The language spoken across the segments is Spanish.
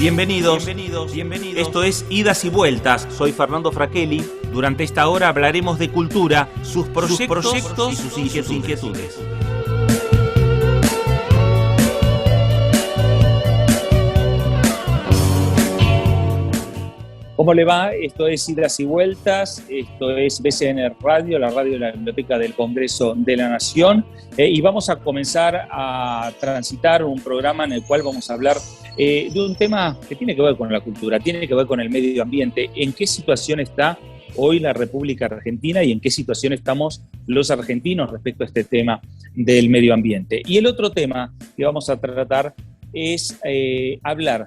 Bienvenidos. Esto es Idas y Vueltas. Soy Fernando Fraquelli. Durante esta hora hablaremos de cultura, sus proyectos y sus inquietudes. ¿Cómo le va? Esto es Idas y Vueltas, esto es BCN Radio, la radio de la Biblioteca del Congreso de la Nación, y vamos a comenzar a transitar un programa en el cual vamos a hablar de un tema que tiene que ver con la cultura, tiene que ver con el medio ambiente. ¿En qué situación está hoy la República Argentina y en qué situación estamos los argentinos respecto a este tema del medio ambiente? Y el otro tema que vamos a tratar es hablar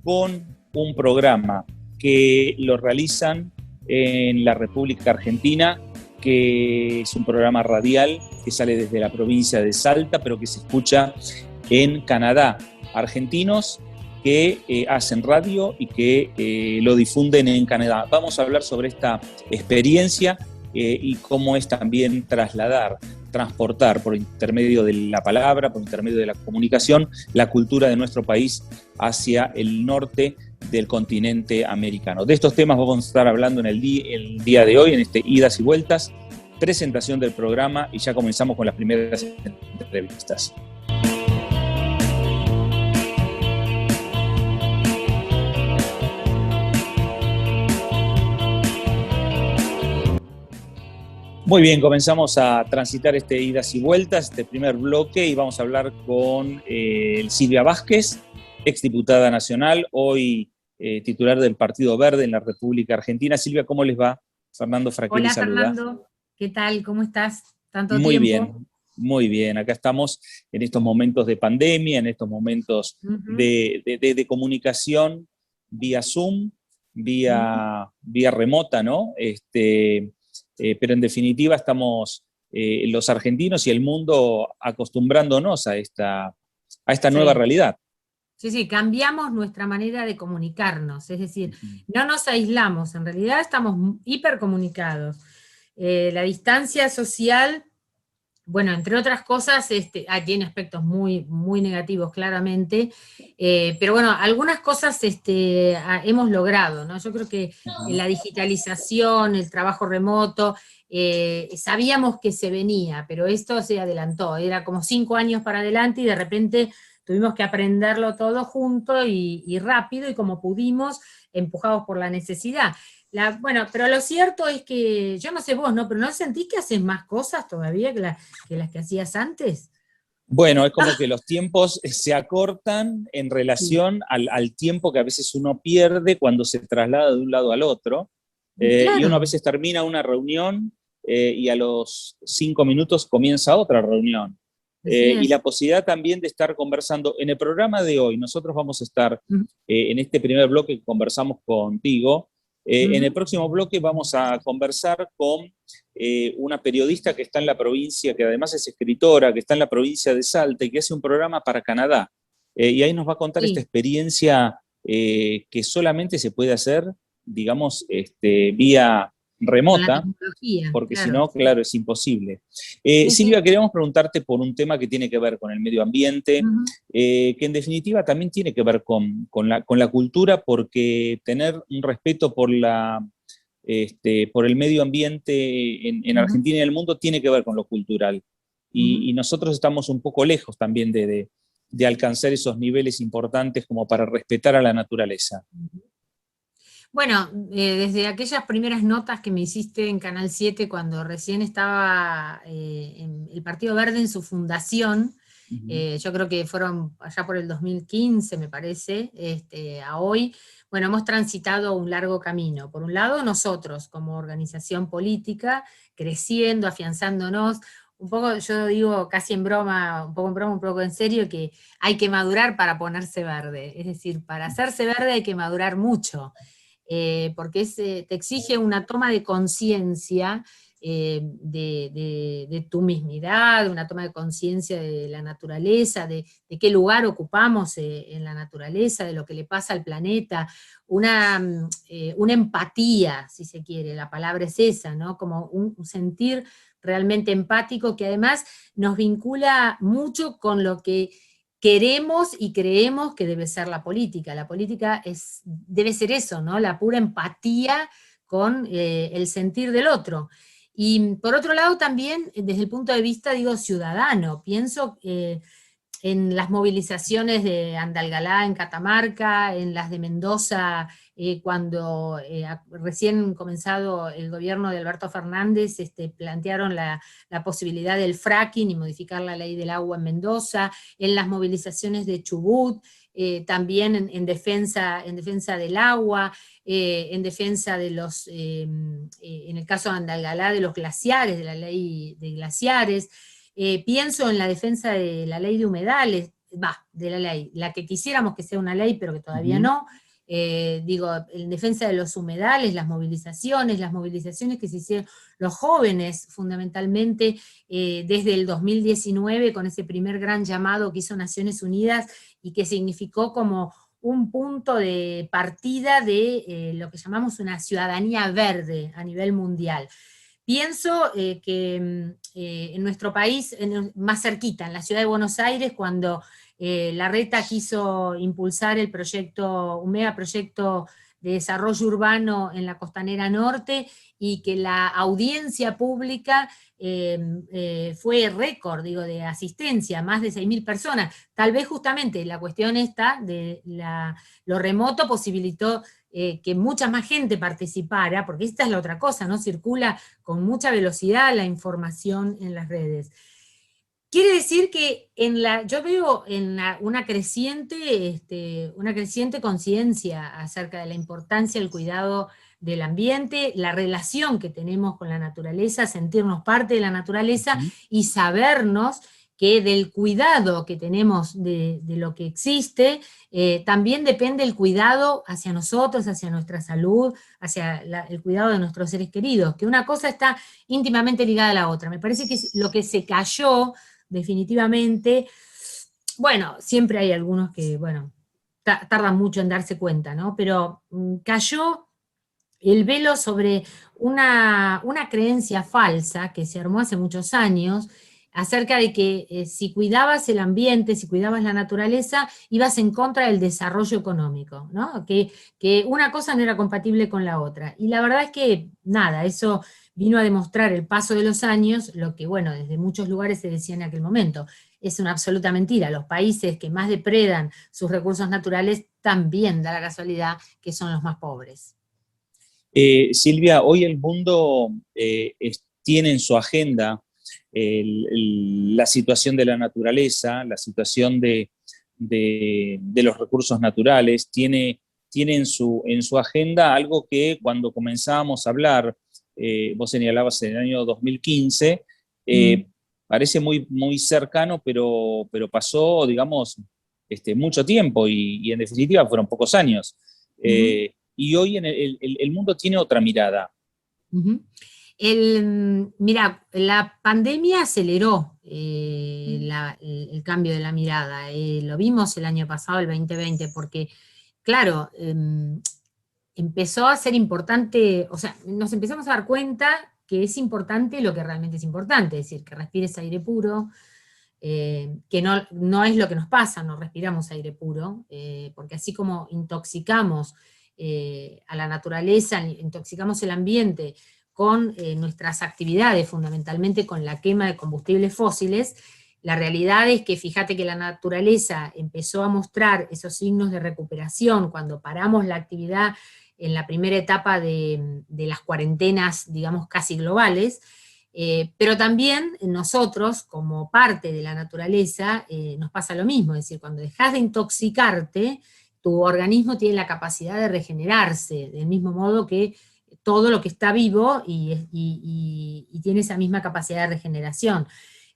con un programa que lo realizan en la República Argentina, que es un programa radial que sale desde la provincia de Salta, pero que se escucha en Canadá. Argentinos que hacen radio y que lo difunden en Canadá. Vamos a hablar sobre esta experiencia y cómo es también transportar por intermedio de la palabra, por intermedio de la comunicación, la cultura de nuestro país hacia el norte del continente americano. De estos temas vamos a estar hablando en el día de hoy, en este Idas y Vueltas, presentación del programa, y ya comenzamos con las primeras entrevistas. Muy bien, comenzamos a transitar este Idas y Vueltas, este primer bloque, y vamos a hablar con Silvia Vázquez, exdiputada nacional, hoy titular del Partido Verde en la República Argentina. Silvia, ¿cómo les va? Fernando Fraquelli Hola, saluda. Fernando, ¿qué tal? ¿Cómo estás? ¿Tanto Muy tiempo? muy bien. Acá estamos en estos momentos de pandemia, en estos momentos de comunicación vía Zoom, vía remota, ¿no? Pero en definitiva estamos los argentinos y el mundo acostumbrándonos a esta nueva realidad. Sí, cambiamos nuestra manera de comunicarnos, es decir, no nos aislamos, en realidad estamos hipercomunicados. La distancia social, bueno, entre otras cosas, tiene aspectos muy, muy negativos, claramente, pero bueno, algunas cosas hemos logrado, ¿no? Yo creo que la digitalización, el trabajo remoto, sabíamos que se venía, pero esto se adelantó, era como 5 años para adelante y de repente tuvimos que aprenderlo todo junto y rápido y como pudimos, empujados por la necesidad. Bueno, pero lo cierto es que, yo no sé vos, ¿no? Pero ¿no sentís que haces más cosas todavía que las que hacías antes? Bueno, es como que los tiempos se acortan en relación al tiempo que a veces uno pierde cuando se traslada de un lado al otro. Claro. Y uno a veces termina una reunión y a los 5 minutos comienza otra reunión. Y la posibilidad también de estar conversando. En el programa de hoy, nosotros vamos a estar en este primer bloque que conversamos contigo. En el próximo bloque vamos a conversar con una periodista que está en la provincia, que además es escritora, que está en la provincia de Salta y que hace un programa para Canadá. Y ahí nos va a contar esta experiencia que solamente se puede hacer, digamos, vía remota, porque si no, claro, es imposible. Silvia, queríamos preguntarte por un tema que tiene que ver con el medio ambiente, que en definitiva también tiene que ver con la cultura, porque tener un respeto por el medio ambiente en Argentina y en el mundo tiene que ver con lo cultural. Y nosotros estamos un poco lejos también de alcanzar esos niveles importantes como para respetar a la naturaleza. Bueno, desde aquellas primeras notas que me hiciste en Canal 7 cuando recién estaba en el Partido Verde en su fundación, yo creo que fueron allá por el 2015, me parece, a hoy, bueno, hemos transitado un largo camino. Por un lado, nosotros como organización política, creciendo, afianzándonos, un poco, yo digo casi en broma, un poco en serio, que hay que madurar para ponerse verde. Es decir, para hacerse verde hay que madurar mucho. Porque te exige una toma de conciencia de tu mismidad, una toma de conciencia de la naturaleza, de qué lugar ocupamos en la naturaleza, de lo que le pasa al planeta, una empatía, si se quiere, la palabra es esa, ¿no? Como un sentir realmente empático que además nos vincula mucho con lo que queremos y creemos que debe ser la política. La política debe ser eso, ¿no? La pura empatía con el sentir del otro. Y por otro lado también, desde el punto de vista, digo, ciudadano, pienso en las movilizaciones de Andalgalá en Catamarca, en las de Mendoza, cuando recién comenzado el gobierno de Alberto Fernández, plantearon la posibilidad del fracking y modificar la ley del agua en Mendoza, en las movilizaciones de Chubut, también en defensa del agua, en defensa de en el caso de Andalgalá, de los glaciares, de la ley de glaciares. Pienso en la defensa de la ley de humedales, de la ley, la que quisiéramos que sea una ley, pero que todavía no. Digo, en defensa de los humedales, las movilizaciones que se hicieron los jóvenes, fundamentalmente, desde el 2019, con ese primer gran llamado que hizo Naciones Unidas, y que significó como un punto de partida de lo que llamamos una ciudadanía verde a nivel mundial. Pienso que en nuestro país, más cerquita, en la ciudad de Buenos Aires, cuando Larreta quiso impulsar un megaproyecto de desarrollo urbano en la Costanera Norte, y que la audiencia pública fue récord, digo, de asistencia, más de 6.000 personas. Tal vez justamente la cuestión esta de lo remoto posibilitó que mucha más gente participara, porque esta es la otra cosa, ¿no? Circula con mucha velocidad la información en las redes. Quiere decir que yo veo una creciente conciencia acerca de la importancia del cuidado del ambiente, la relación que tenemos con la naturaleza, sentirnos parte de la naturaleza y sabernos que del cuidado que tenemos de lo que existe, también depende el cuidado hacia nosotros, hacia nuestra salud, hacia el cuidado de nuestros seres queridos, que una cosa está íntimamente ligada a la otra. Me parece que lo que se cayó definitivamente, bueno, siempre hay algunos que, bueno, tardan mucho en darse cuenta, ¿no? Pero cayó el velo sobre una creencia falsa que se armó hace muchos años, acerca de que si cuidabas el ambiente, si cuidabas la naturaleza, ibas en contra del desarrollo económico, ¿no? Que una cosa no era compatible con la otra. Y la verdad es que, nada, eso vino a demostrar el paso de los años, lo que, bueno, desde muchos lugares se decía en aquel momento. Es una absoluta mentira. Los países que más depredan sus recursos naturales también da la casualidad que son los más pobres. Silvia, hoy el mundo tiene en su agenda la situación de la naturaleza, la situación de los recursos naturales, tiene en su agenda algo que cuando comenzábamos a hablar, vos señalabas en el año 2015, parece muy, muy cercano, pero pasó, digamos, mucho tiempo y en definitiva fueron pocos años. Y hoy el mundo tiene otra mirada. Mira, la pandemia aceleró el cambio de la mirada. Lo vimos el año pasado, el 2020, porque, claro, empezó a ser importante, o sea, nos empezamos a dar cuenta que es importante lo que realmente es importante, es decir, que respires aire puro, que no es lo que nos pasa, no respiramos aire puro, porque así como intoxicamos a la naturaleza, intoxicamos el ambiente con nuestras actividades, fundamentalmente con la quema de combustibles fósiles, la realidad es que fíjate que la naturaleza empezó a mostrar esos signos de recuperación cuando paramos la actividad en la primera etapa de las cuarentenas, digamos, casi globales, pero también nosotros, como parte de la naturaleza, nos pasa lo mismo, es decir, cuando dejas de intoxicarte, tu organismo tiene la capacidad de regenerarse, del mismo modo que todo lo que está vivo y tiene esa misma capacidad de regeneración.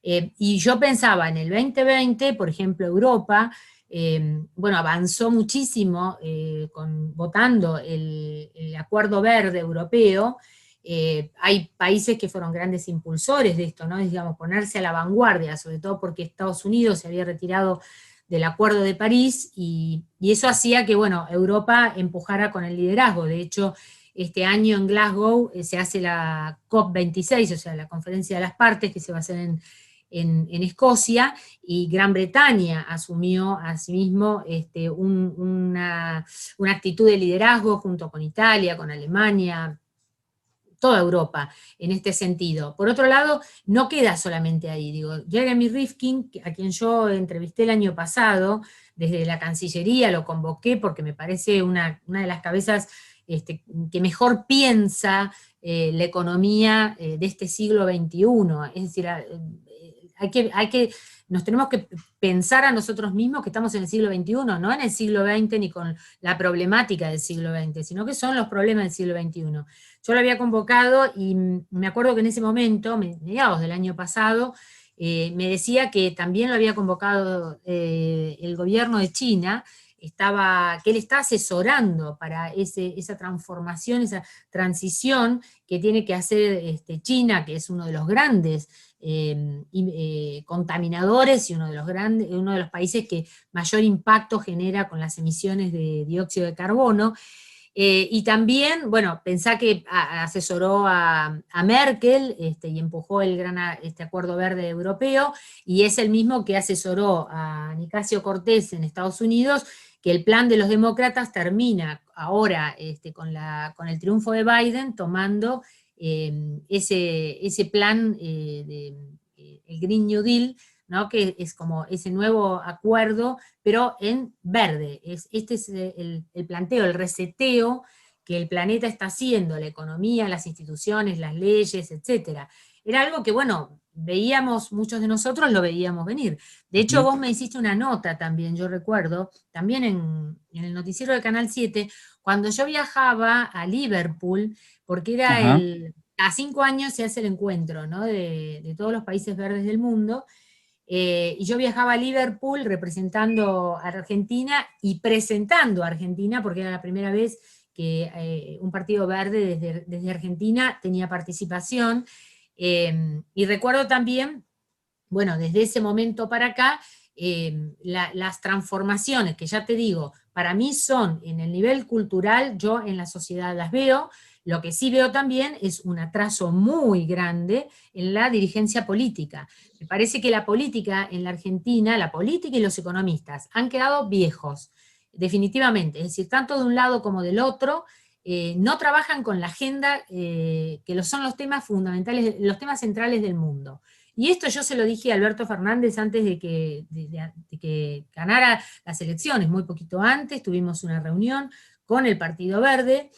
Y yo pensaba en el 2020, por ejemplo, Europa, bueno, avanzó muchísimo votando el Acuerdo Verde Europeo. Hay países que fueron grandes impulsores de esto, ¿no? Digamos, ponerse a la vanguardia, sobre todo porque Estados Unidos se había retirado del Acuerdo de París, y eso hacía que, bueno, Europa empujara con el liderazgo. De hecho, este año en Glasgow se hace la COP26, o sea, la conferencia de las partes, que se va a hacer en Escocia, y Gran Bretaña asumió asimismo una actitud de liderazgo junto con Italia, con Alemania, toda Europa en este sentido. Por otro lado, no queda solamente ahí, digo, Jeremy Rifkin, a quien yo entrevisté el año pasado, desde la Cancillería lo convoqué porque me parece una de las cabezas que mejor piensa la economía de este siglo XXI, es decir, nos tenemos que pensar a nosotros mismos que estamos en el siglo XXI, no en el siglo XX ni con la problemática del siglo XX, sino que son los problemas del siglo XXI. Yo lo había convocado y me acuerdo que en ese momento, mediados del año pasado, me decía que también lo había convocado el gobierno de China, que él está asesorando para esa transformación, esa transición que tiene que hacer China, que es uno de los grandes contaminadores y uno de los países que mayor impacto genera con las emisiones de dióxido de carbono. Y también, bueno, pensá que asesoró a Merkel y empujó el acuerdo verde europeo, y es el mismo que asesoró a Nicasio Cortés en Estados Unidos, que el plan de los demócratas termina ahora con el triunfo de Biden, tomando ese plan, el Green New Deal, ¿no? Que es como ese nuevo acuerdo, pero en verde. Este es el planteo, el reseteo que el planeta está haciendo, la economía, las instituciones, las leyes, etc. Era algo que, bueno, muchos de nosotros lo veíamos venir. De hecho, vos me hiciste una nota también, yo recuerdo, también en el noticiero de Canal 7, cuando yo viajaba a Liverpool, porque era a 5 años se hace el encuentro, ¿no? de todos los países verdes del mundo, y yo viajaba a Liverpool representando a Argentina y presentando a Argentina, porque era la primera vez que un partido verde desde Argentina tenía participación, y recuerdo también, bueno, desde ese momento para acá, las transformaciones, que ya te digo, para mí son en el nivel cultural, yo en la sociedad las veo. Lo que sí veo también es un atraso muy grande en la dirigencia política. Me parece que la política en la Argentina, la política y los economistas, han quedado viejos, definitivamente. Es decir, tanto de un lado como del otro, no trabajan con la agenda que son los temas fundamentales, los temas centrales del mundo. Y esto yo se lo dije a Alberto Fernández antes de que ganara las elecciones, muy poquito antes, tuvimos una reunión con el Partido Verde,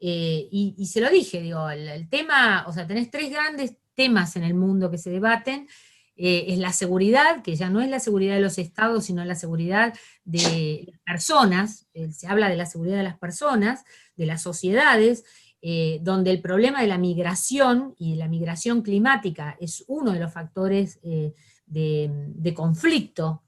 y se lo dije, digo, el tema, o sea, tenés 3 grandes temas en el mundo que se debaten, es la seguridad, que ya no es la seguridad de los estados, sino la seguridad de las personas, se habla de la seguridad de las personas, de las sociedades, donde el problema de la migración y de la migración climática es uno de los factores de conflicto,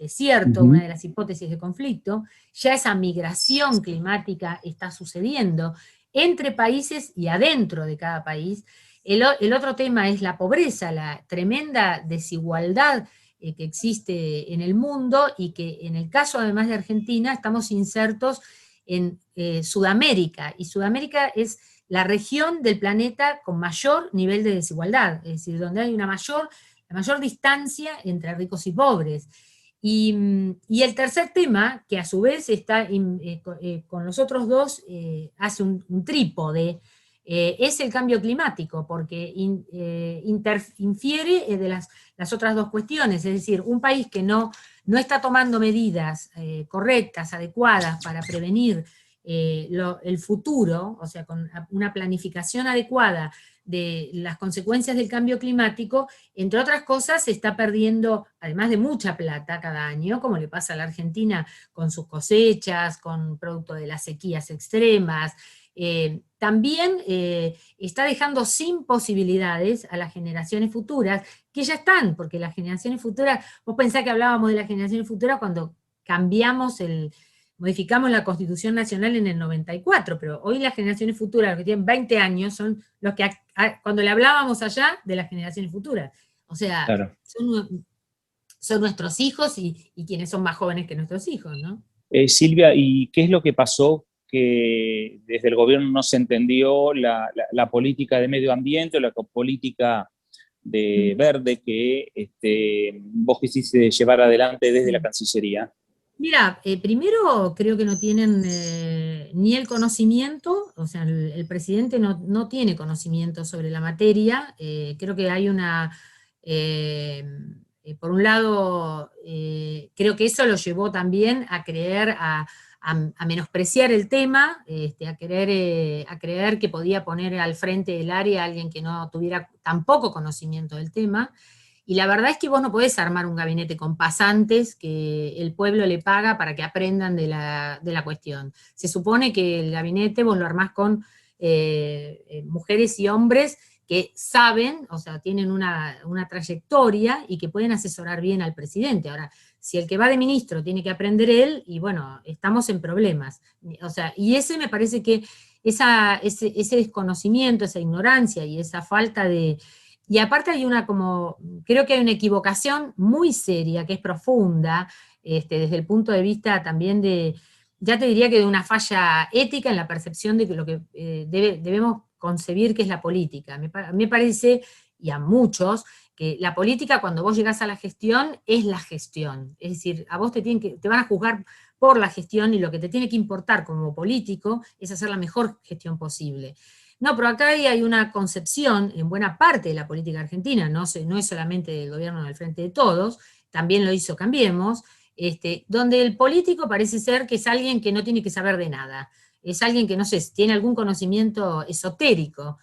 cierto, una de las hipótesis de conflicto. Ya esa migración climática está sucediendo entre países y adentro de cada país. El otro tema es la pobreza, la tremenda desigualdad que existe en el mundo, y que en el caso además de Argentina estamos insertos en Sudamérica, y Sudamérica es la región del planeta con mayor nivel de desigualdad, es decir, donde hay la mayor distancia entre ricos y pobres. Y el tercer tema, que a su vez está con los otros dos, hace un trípode, es el cambio climático, porque infiere de las otras dos cuestiones, es decir, un país que no está tomando medidas correctas, adecuadas para prevenir el futuro, o sea, con una planificación adecuada de las consecuencias del cambio climático, entre otras cosas, se está perdiendo, además de mucha plata cada año, como le pasa a la Argentina con sus cosechas, con producto de las sequías extremas. También está dejando sin posibilidades a las generaciones futuras, que ya están, porque las generaciones futuras, vos pensás que hablábamos de las generaciones futuras cuando modificamos la Constitución Nacional en el 94, pero hoy las generaciones futuras, los que tienen 20 años, son los que cuando le hablábamos allá de las generaciones futuras. O sea, claro, son nuestros hijos y quienes son más jóvenes que nuestros hijos, ¿no? Silvia, ¿y qué es lo que pasó que desde el gobierno no se entendió la política de medio ambiente o la política verde que vos quisiste llevar adelante desde la Cancillería? Mira, primero creo que no tienen ni el conocimiento, o sea, el presidente no tiene conocimiento sobre la materia. Creo que hay por un lado, creo que eso lo llevó también a creer, a menospreciar el tema, a creer que podía poner al frente del área a alguien que no tuviera tampoco conocimiento del tema. Y la verdad es que vos no podés armar un gabinete con pasantes que el pueblo le paga para que aprendan de la cuestión. Se supone que el gabinete vos lo armás con mujeres y hombres que saben, o sea, tienen una trayectoria y que pueden asesorar bien al presidente. Ahora, si el que va de ministro tiene que aprender él, y bueno, estamos en problemas. O sea, y ese me parece que ese desconocimiento, esa ignorancia y esa falta de... Y aparte creo que hay una equivocación muy seria, que es profunda, desde el punto de vista también ya te diría que de una falla ética en la percepción de que lo que debemos concebir que es la política. Me parece, y a muchos, que la política cuando vos llegás a la gestión es la gestión. Es decir, a vos te van a juzgar por la gestión y lo que te tiene que importar como político es hacer la mejor gestión posible. No, pero acá hay una concepción en buena parte de la política argentina, no es solamente del gobierno del Frente de Todos, también lo hizo Cambiemos, donde el político parece ser que es alguien que no tiene que saber de nada, es alguien que, no sé, tiene algún conocimiento esotérico,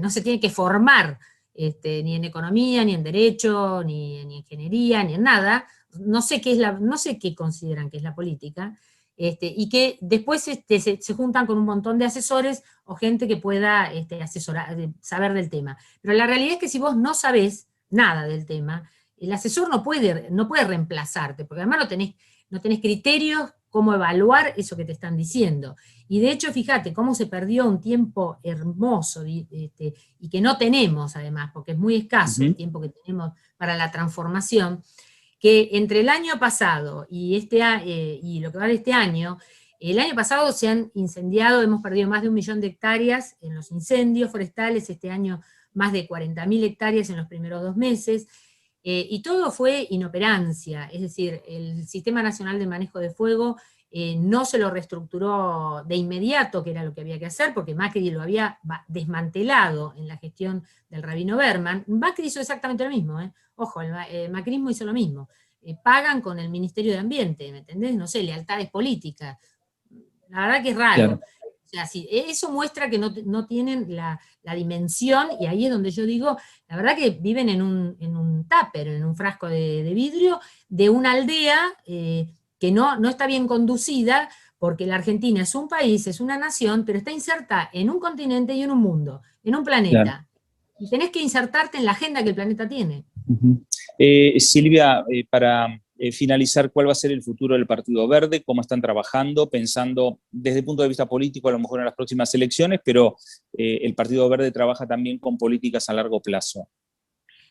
no se tiene que formar ni en economía, ni en derecho, ni en ingeniería, ni en nada, no sé qué consideran que es la política, y que después se juntan con un montón de asesores o gente que pueda asesorar, saber del tema. Pero la realidad es que si vos no sabés nada del tema, el asesor no puede reemplazarte, porque además no tenés criterios cómo evaluar eso que te están diciendo. Y de hecho, fíjate cómo se perdió un tiempo hermoso y que no tenemos además, porque es muy escaso el tiempo que tenemos para la transformación, que entre el año pasado y lo que va de este año, el año pasado se han incendiado, hemos perdido más de 1 millón de hectáreas en los incendios forestales, este año más de 40.000 hectáreas en los primeros 2 meses, y todo fue inoperancia, es decir, el Sistema Nacional de Manejo de Fuego no se lo reestructuró de inmediato, que era lo que había que hacer, porque Macri lo había desmantelado en la gestión del Rabino Berman. Macri hizo exactamente lo mismo, ojo, el macrismo hizo lo mismo. Pagan con el Ministerio de Ambiente, ¿me entendés? No sé, lealtades políticas. La verdad que es raro. Claro. O sea, sí, eso muestra que no tienen la dimensión, y ahí es donde yo digo, la verdad que viven en un tupper, en un frasco de vidrio, de una aldea que no está bien conducida, porque la Argentina es un país, es una nación, pero está inserta en un continente y en un mundo, en un Claro. planeta. Y tenés que insertarte en la agenda que el planeta tiene. Silvia, para finalizar, ¿cuál va a ser el futuro del Partido Verde? ¿Cómo están trabajando? Pensando desde el punto de vista político, a lo mejor en las próximas elecciones, pero el Partido Verde trabaja también con políticas a largo plazo.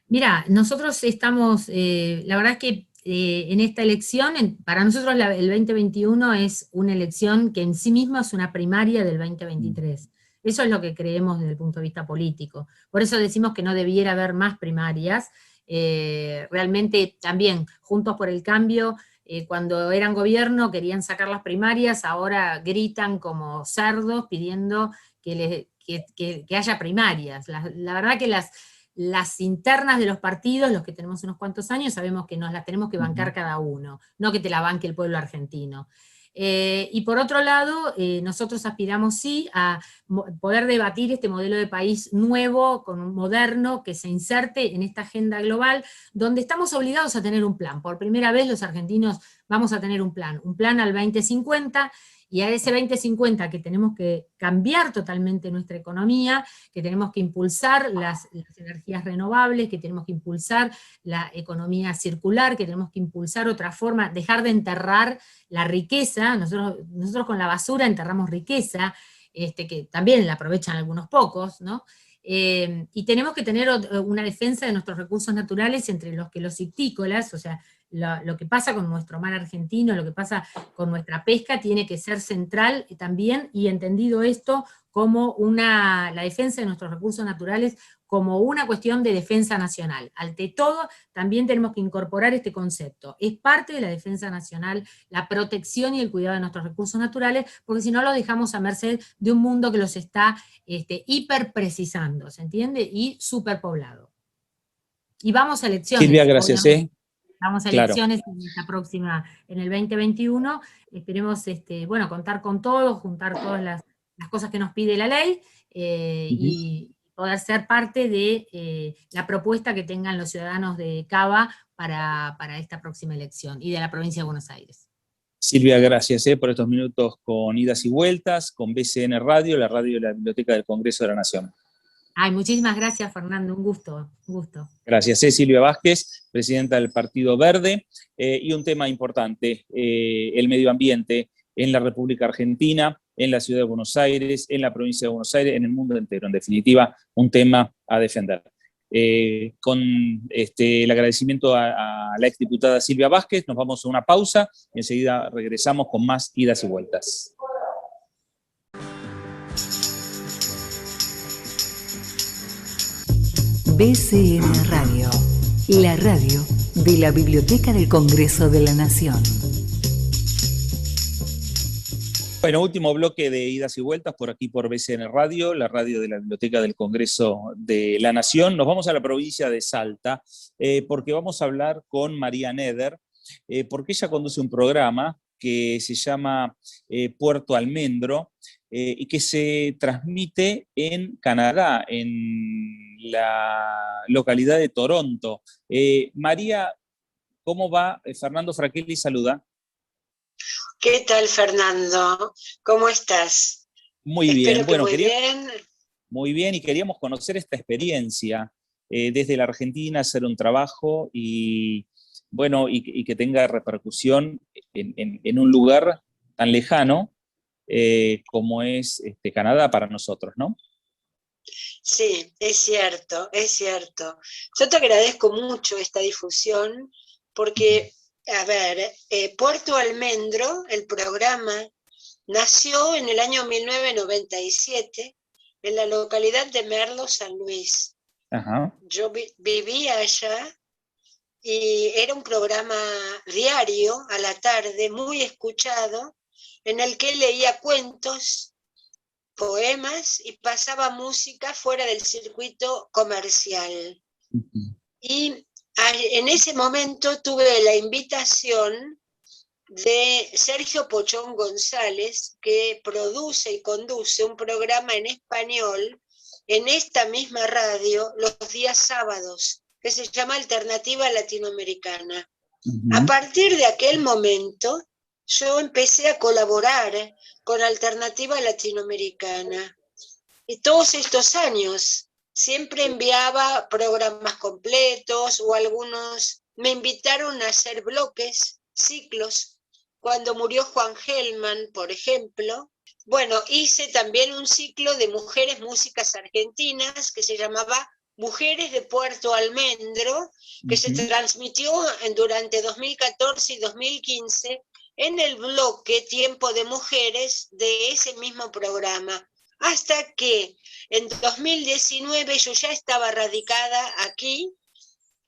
Mira, nosotros estamos, la verdad es que en esta elección, para nosotros el 2021 es una elección que en sí misma es una primaria del 2023. Eso es lo que creemos desde el punto de vista político. Por eso decimos que no debiera haber más primarias. Realmente también, Juntos por el Cambio, cuando eran gobierno querían sacar las primarias, ahora gritan como cerdos pidiendo que haya primarias. La verdad que las internas de los partidos, los que tenemos unos cuantos años, sabemos que nos las tenemos que bancar cada uno, no que te la banque el pueblo argentino. Y por otro lado, nosotros aspiramos sí a poder debatir este modelo de país nuevo, moderno, que se inserte en esta agenda global, donde estamos obligados a tener un plan. Por primera vez los argentinos vamos a tener un plan al 2050, y a ese 2050 que tenemos que cambiar totalmente nuestra economía, que tenemos que impulsar las energías renovables, que tenemos que impulsar la economía circular, que tenemos que impulsar otra forma, dejar de enterrar la riqueza. Nosotros con la basura enterramos riqueza, que también la aprovechan algunos pocos, ¿no? Y tenemos que tener una defensa de nuestros recursos naturales, entre los que los ictícolas, o sea, lo que pasa con nuestro mar argentino, lo que pasa con nuestra pesca, tiene que ser central también, y entendido esto como la defensa de nuestros recursos naturales como una cuestión de defensa nacional. Ante todo, también tenemos que incorporar este concepto. Es parte de la defensa nacional, la protección y el cuidado de nuestros recursos naturales, porque si no los dejamos a merced de un mundo que los está hiperprecisando, ¿se entiende? Y superpoblado. Y vamos a elecciones, Silvia, gracias, obviamente. Vamos a claro. elecciones en esta próxima, en el 2021. Esperemos, bueno, contar con todos, juntar todas las cosas que nos pide la ley, y poder ser parte de la propuesta que tengan los ciudadanos de Cava para esta próxima elección, y de la provincia de Buenos Aires. Silvia, gracias por estos minutos con Idas y Vueltas, con BCN Radio, la radio de la Biblioteca del Congreso de la Nación. Ay, muchísimas gracias, Fernando, un gusto, un gusto. Gracias. Silvia Vázquez, presidenta del Partido Verde, y un tema importante, el medio ambiente en la República Argentina, en la Ciudad de Buenos Aires, en la provincia de Buenos Aires, en el mundo entero. En definitiva, un tema a defender. Con el agradecimiento a la exdiputada Silvia Vázquez, nos vamos a una pausa y enseguida regresamos con más Idas y Vueltas. BCN Radio, la radio de la Biblioteca del Congreso de la Nación. Bueno, último bloque de Idas y Vueltas por aquí por BCN Radio, la radio de la Biblioteca del Congreso de la Nación. Nos vamos a la provincia de Salta, porque vamos a hablar con María Neder, porque ella conduce un programa que se llama Puerto Almendro, y que se transmite en Canadá, en la localidad de Toronto. María, ¿cómo va? Fernando Fraquelli saluda. ¿Qué tal, Fernando? ¿Cómo estás? Muy bien. Espero que muy bien. Muy bien, y queríamos conocer esta experiencia desde la Argentina, hacer un trabajo y, bueno, y que tenga repercusión en un lugar tan lejano como es Canadá para nosotros, ¿no? Sí, es cierto, es cierto. Yo te agradezco mucho esta difusión porque, a ver, Puerto Almendro, el programa, nació en el año 1997 en la localidad de Merlo, San Luis. Ajá. Yo vivía allá y era un programa diario, a la tarde, muy escuchado, en el que leía cuentos, poemas y pasaba música fuera del circuito comercial. Y en ese momento tuve la invitación de Sergio Pochón González, que produce y conduce un programa en español en esta misma radio los días sábados, que se llama Alternativa Latinoamericana. A partir de aquel momento, yo empecé a colaborar con Alternativa Latinoamericana. Y todos estos años siempre enviaba programas completos, o algunos me invitaron a hacer bloques, ciclos. Cuando murió Juan Gelman, por ejemplo, bueno, hice también un ciclo de mujeres músicas argentinas que se llamaba Mujeres de Puerto Almendro, que se transmitió durante 2014 y 2015 en el bloque Tiempo de Mujeres de ese mismo programa, hasta que en 2019 yo ya estaba radicada aquí,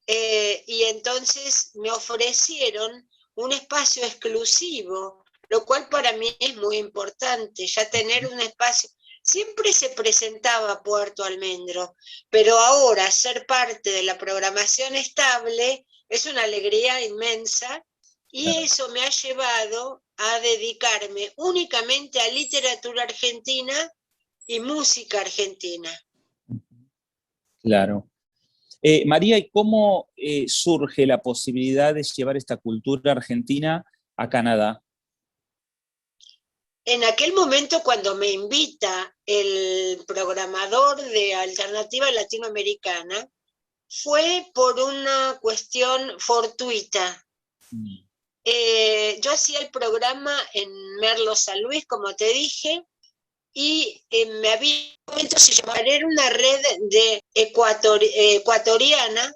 y entonces me ofrecieron un espacio exclusivo, lo cual para mí es muy importante, ya tener un espacio. Siempre se presentaba Puerto Almendro, pero ahora ser parte de la programación estable es una alegría inmensa, y eso me ha llevado a dedicarme únicamente a literatura argentina y música argentina. Claro. María, ¿y cómo surge la posibilidad de llevar esta cultura argentina a Canadá? En aquel momento, cuando me invita el programador de Alternativa Latinoamericana, fue por una cuestión fortuita. Yo hacía el programa en Merlo, San Luis, como te dije, y me había se llamaba, era una red de ecuatoriana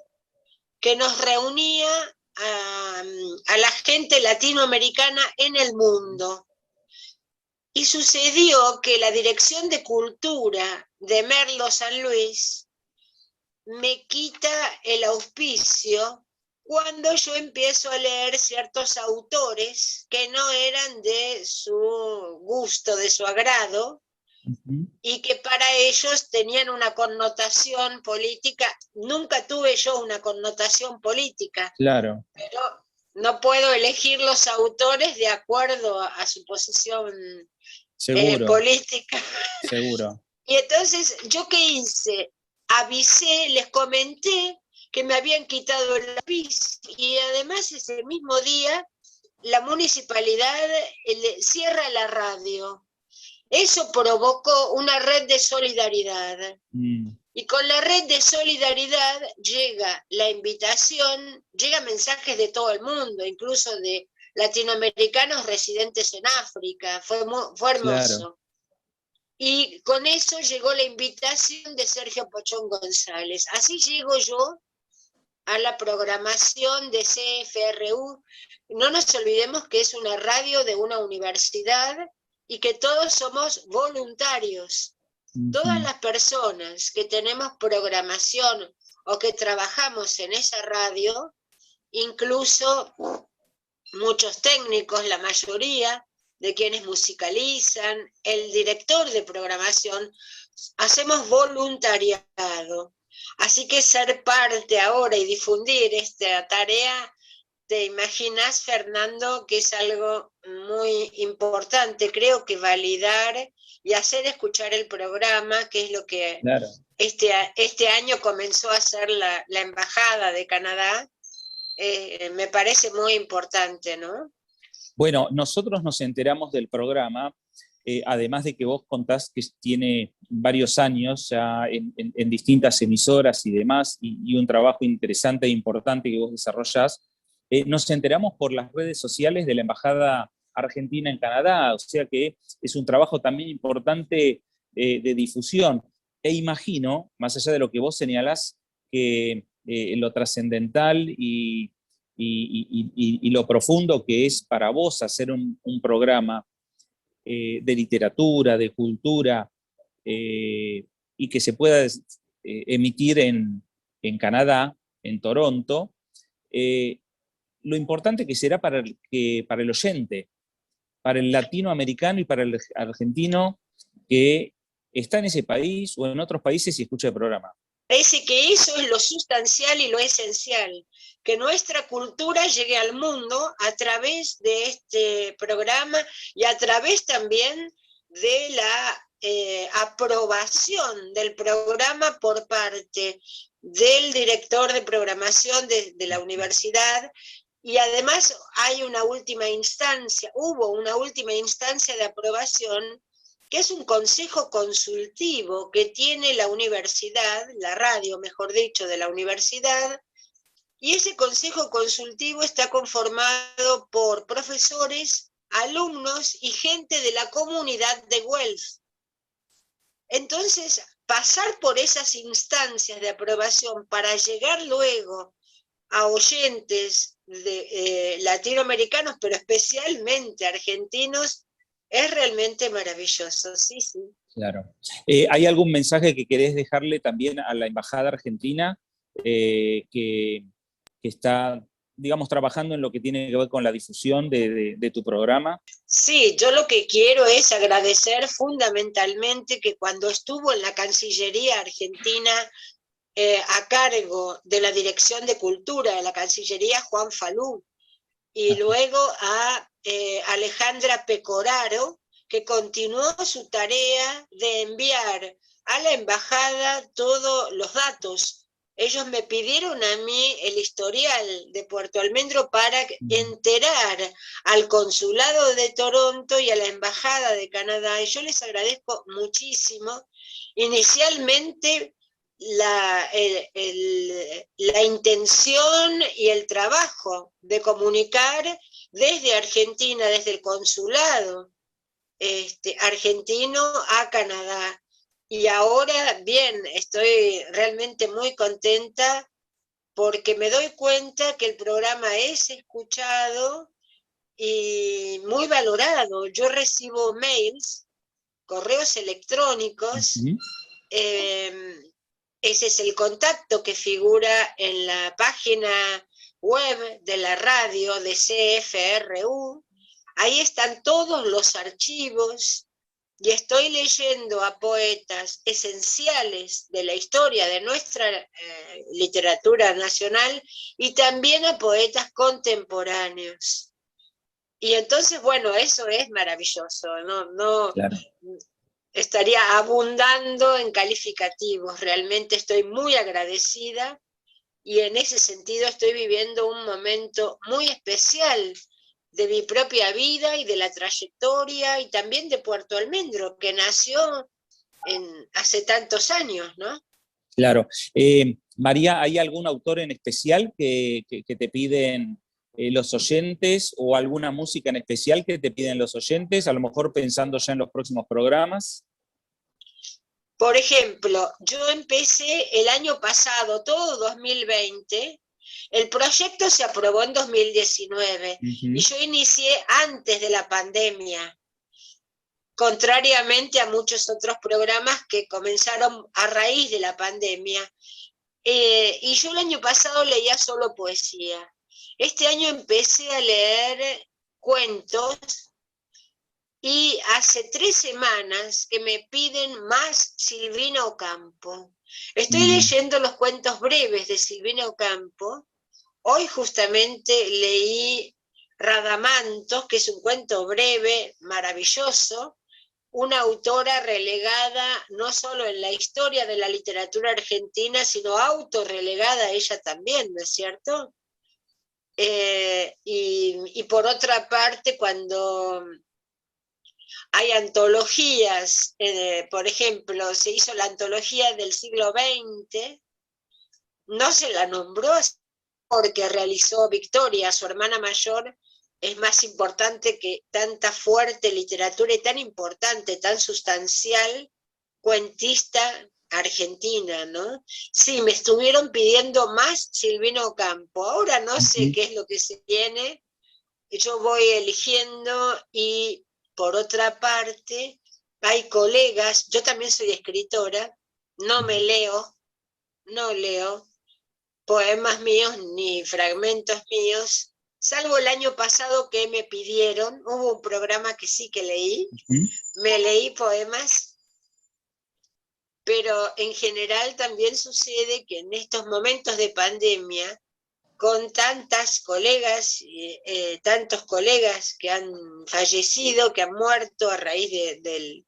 que nos reunía a la gente latinoamericana en el mundo. Y sucedió que la Dirección de Cultura de Merlo San Luis me quita el auspicio cuando yo empiezo a leer ciertos autores que no eran de su gusto, de su agrado, y que para ellos tenían una connotación política. Nunca tuve yo una connotación política, Claro. pero no puedo elegir los autores de acuerdo a su posición política. Seguro. Y entonces, ¿yo qué hice? Avisé, les comenté que me habían quitado el lápiz, y además ese mismo día la municipalidad cierra la radio. Eso provocó una red de solidaridad. Y con la red de solidaridad llega la invitación, llegan mensajes de todo el mundo, incluso de latinoamericanos residentes en África. Fue hermoso. Claro. Y con eso llegó la invitación de Sergio Pochón González. Así llego yo a la programación de CFRU. No nos olvidemos que es una radio de una universidad y que todos somos voluntarios. Todas las personas que tenemos programación o que trabajamos en esa radio, incluso muchos técnicos, la mayoría de quienes musicalizan, el director de programación, hacemos voluntariado. Así que ser parte ahora y difundir esta tarea, te imaginas, Fernando, que es algo muy importante. Creo que validar y hacer escuchar el programa, que es lo que claro. este año comenzó a hacer la Embajada de Canadá, me parece muy importante, ¿no? Bueno, nosotros nos enteramos del programa, además de que vos contás que tiene varios años ya en distintas emisoras y demás, y un trabajo interesante e importante que vos desarrollás, nos enteramos por las redes sociales de la Embajada Argentina en Canadá, o sea que es un trabajo también importante de difusión. E imagino, más allá de lo que vos señalás, que lo trascendental y lo profundo que es para vos hacer un programa de literatura, de cultura, y que se pueda emitir en Canadá, en Toronto, lo importante que será para el oyente, para el latinoamericano y para el argentino que está en ese país o en otros países y escucha el programa. Parece que eso es lo sustancial y lo esencial, que nuestra cultura llegue al mundo a través de este programa y a través también de la aprobación del programa por parte del director de programación de la universidad. Y además hubo una última instancia de aprobación, que es un consejo consultivo que tiene la universidad, la radio, mejor dicho, de la universidad, y ese consejo consultivo está conformado por profesores, alumnos y gente de la comunidad de Guelph. Entonces, pasar por esas instancias de aprobación para llegar luego a oyentes latinoamericanos, pero especialmente argentinos, es realmente maravilloso, sí, sí. Claro. ¿Hay algún mensaje que querés dejarle también a la Embajada Argentina que está, digamos, trabajando en lo que tiene que ver con la difusión de tu programa? Sí, yo lo que quiero es agradecer fundamentalmente que cuando estuvo en la Cancillería Argentina a cargo de la Dirección de Cultura de la Cancillería, Juan Falú, y luego a Alejandra Pecoraro, que continuó su tarea de enviar a la embajada todos los datos. Ellos me pidieron a mí el historial de Puerto Almendro para enterar al consulado de Toronto y a la embajada de Canadá, y yo les agradezco muchísimo. Inicialmente la intención y el trabajo de comunicar desde Argentina, desde el consulado argentino a Canadá. Y ahora, bien, estoy realmente muy contenta porque me doy cuenta que el programa es escuchado y muy valorado. Yo recibo mails, correos electrónicos, ese es el contacto que figura en la página web de la radio de CFRU. Ahí están todos los archivos y estoy leyendo a poetas esenciales de la historia de nuestra literatura nacional y también a poetas contemporáneos. Y entonces, bueno, eso es maravilloso, no Claro. estaría abundando en calificativos. Realmente estoy muy agradecida y en ese sentido estoy viviendo un momento muy especial de mi propia vida y de la trayectoria y también de Puerto Almendro, que nació hace tantos años, ¿no? Claro. María, ¿hay algún autor en especial que te piden los oyentes, o alguna música en especial que te piden los oyentes, a lo mejor pensando ya en los próximos programas? Por ejemplo, yo empecé el año pasado, todo 2020, el proyecto se aprobó en 2019 y yo inicié antes de la pandemia, contrariamente a muchos otros programas que comenzaron a raíz de la pandemia. Y yo el año pasado leía solo poesía. Este año empecé a leer cuentos y hace 3 semanas que me piden más Silvina Ocampo. Estoy leyendo los cuentos breves de Silvina Ocampo. Hoy justamente leí Radamantos, que es un cuento breve, maravilloso, una autora relegada no solo en la historia de la literatura argentina, sino autorrelegada ella también, ¿no es cierto? Y por otra parte, cuando hay antologías, por ejemplo, se hizo la antología del siglo XX, no se la nombró porque realizó Victoria, su hermana mayor, es más importante que tanta fuerte literatura y tan importante, tan sustancial, cuentista argentina, ¿no? Sí, me estuvieron pidiendo más Silvina Ocampo. Ahora no sé qué es lo que se viene, yo voy eligiendo. Y por otra parte, hay colegas, yo también soy escritora, no leo poemas míos ni fragmentos míos, salvo el año pasado que me pidieron, hubo un programa que sí que leí, me leí poemas, pero en general también sucede que en estos momentos de pandemia, con tantas colegas, tantos colegas que han fallecido, que han muerto a raíz del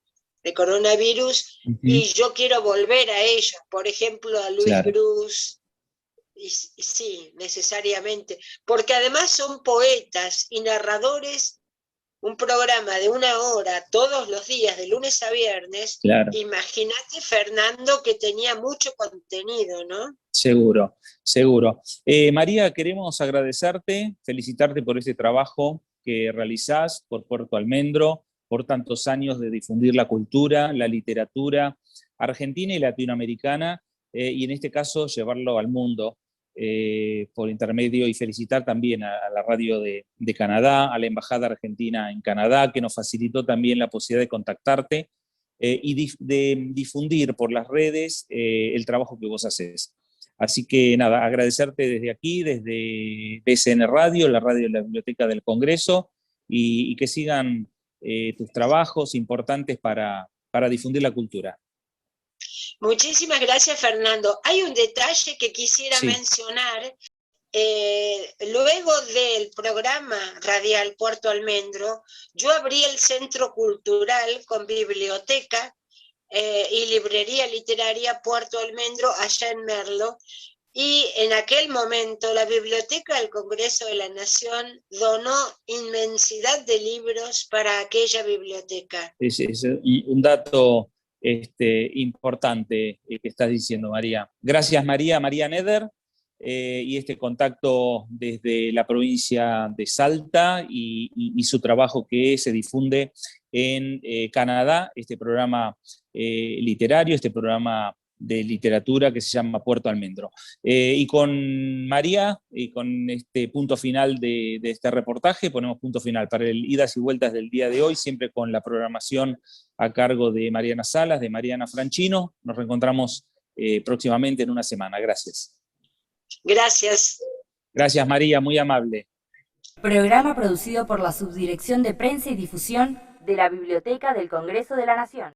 coronavirus, y yo quiero volver a ellos, por ejemplo a Luis Gruz, y sí, necesariamente, porque además son poetas y narradores, un programa de 1 hora todos los días, de lunes a viernes. Imagínate, Fernando, que tenía mucho contenido, ¿no? Seguro, seguro. María, queremos agradecerte, felicitarte por este trabajo que realizás por Puerto Almendro, por tantos años de difundir la cultura, la literatura argentina y latinoamericana, y en este caso llevarlo al mundo por intermedio, y felicitar también a la radio de Canadá, a la Embajada Argentina en Canadá, que nos facilitó también la posibilidad de contactarte y de difundir por las redes el trabajo que vos haces. Así que nada, agradecerte desde aquí, desde BCN Radio, la radio de la Biblioteca del Congreso, y que sigan tus trabajos importantes para difundir la cultura. Muchísimas gracias, Fernando. Hay un detalle que quisiera mencionar. Luego del programa radial Puerto Almendro, yo abrí el Centro Cultural con biblioteca y librería literaria Puerto Almendro allá en Merlo, y en aquel momento la Biblioteca del Congreso de la Nación donó inmensidad de libros para aquella biblioteca. Es un dato importante que estás diciendo, María. Gracias, María Neder, y este contacto desde la provincia de Salta y su trabajo que se difunde en Canadá, este programa literario, este programa de literatura que se llama Puerto Almendro. Y con María, y con este punto final de este reportaje, ponemos punto final para el Idas y Vueltas del día de hoy, siempre con la programación a cargo de Mariana Salas, de Mariana Franchino. Nos reencontramos próximamente en una semana. Gracias. Gracias. Gracias, María, muy amable. Programa producido por la Subdirección de Prensa y Difusión de la Biblioteca del Congreso de la Nación.